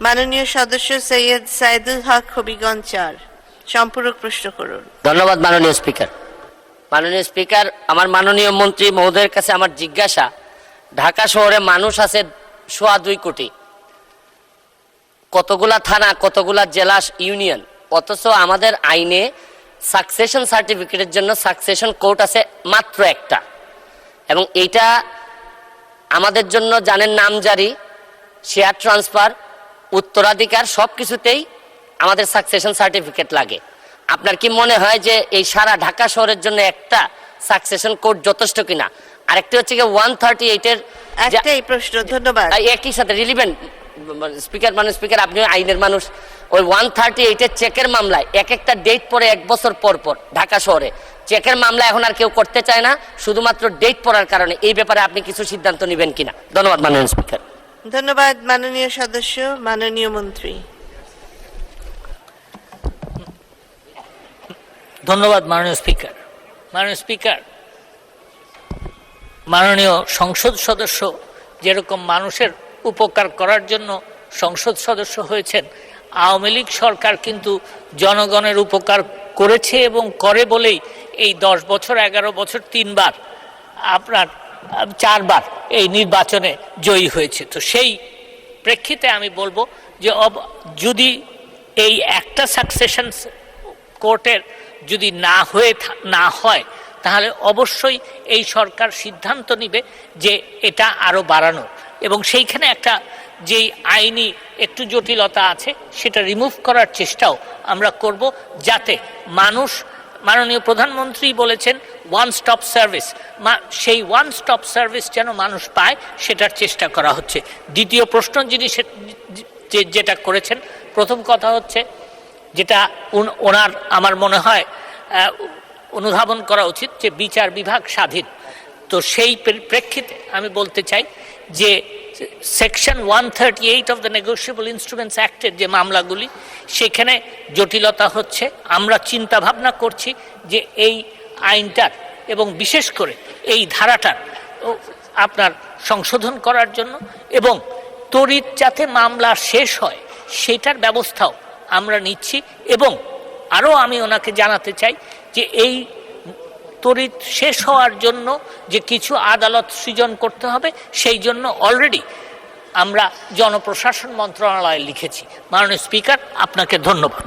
মাননীয় সদস্য সৈয়দ সাইদুল হক হবিগঞ্জ ৪ সম্পূরক প্রশ্ন করুন। ধন্যবাদ মাননীয় স্পিকার। মাননীয় স্পিকার, আমার মাননীয় মন্ত্রী মহোদয়ের কাছে আমার জিজ্ঞাসা, ঢাকা শহরে মানুষ আছে 2.25 কোটি, কতগুলা থানা, কতগুলা জেলা, ইউনিয়ন, অথচ আমাদের আইনে সাকসেশন সার্টিফিকেটের জন্য সাকসেশন কোর্ট আছে মাত্র একটা, এবং এইটা আমাদের জন্য জানেন নামজারি, শেয়ার ট্রান্সফার, উত্তরাধিকার সব কিছুতেই আমাদের সাকসেশন সার্টিফিকেট লাগে। আপনার কি মনে হয় যে এই সারা ঢাকা শহরের জন্য একটা সাকসেশন কোড যথেষ্ট কিনা? আরেকটা হচ্ছে কি 138-এর একটাই প্রশ্ন। ধন্যবাদ। একই সাথে রিলিভেন্ট স্পিকার, মানে স্পিকার আপনি আইনের মানুষ, ওই 138-এর চেকের মামলায় এক একটা ডেট পরে 1 বছর পর পর ঢাকা শহরে চেকের মামলা এখন আর কেউ করতে চায় না, শুধুমাত্র ডেট পড়ার কারণে। এই ব্যাপারে আপনি কিছু সিদ্ধান্ত নেবেন কিনা? ধন্যবাদ মাননীয় স্পিকার। ধন্যবাদ মাননীয় সদস্য। মাননীয় মন্ত্রী। ধন্যবাদ মাননীয় স্পিকার। মাননীয় স্পিকার, মাননীয় সংসদ সদস্য যেরকম মানুষের উপকার করার জন্য সংসদ সদস্য হয়েছেন, আওয়ামী লীগ সরকার কিন্তু জনগণের উপকার করেছে এবং করে বলেই এই 10 বছর 11 বছর 3 বার, আপনার 4 বার এই নির্বাচনে জয়ী হয়েছে। তো সেই প্রেক্ষিতে আমি বলবো যে যদি এই একটা সাকসেশন কোর্টের যদি না হয় তাহলে অবশ্যই এই সরকার সিদ্ধান্ত নেবে যে এটা আরও বাড়ানো, এবং সেইখানে একটা যেই আইনি একটু জটিলতা আছে সেটা রিমুভ করার চেষ্টাও আমরা করব, যাতে মানুষ, মাননীয় প্রধানমন্ত্রী বলেছেন ওয়ান স্টপ সার্ভিস, সেই ওয়ান স্টপ সার্ভিস যেন মানুষ পায় সেটার চেষ্টা করা হচ্ছে। দ্বিতীয় প্রশ্ন যিনি যেটা করেছেন, প্রথম কথা হচ্ছে যেটা ওনার আমার মনে হয় অনুধাবন করা উচিত যে বিচার বিভাগ স্বাধীন। তো সেই প্রেক্ষিতে আমি বলতে চাই যে section 138 of the negotiable instruments অ্যাক্টের যে মামলাগুলি, সেখানে জটিলতা হচ্ছে। আমরা চিন্তা ভাবনা করছি যে এই আইনটার এবং বিশেষ করে এই ধারাটার আপনার সংশোধন করার জন্য, এবং তড়িৎ যাতে মামলা শেষ হয় সেটার ব্যবস্থাও আমরা নিচ্ছি। এবং আরও আমি ওনাকে জানাতে চাই যে এই তড়িৎ শেষ হওয়ার জন্য যে কিছু আদালত সৃজন করতে হবে, সেই জন্য অলরেডি আমরা জনপ্রশাসন মন্ত্রণালয়ে লিখেছি। মাননীয় স্পিকার, আপনাকে ধন্যবাদ।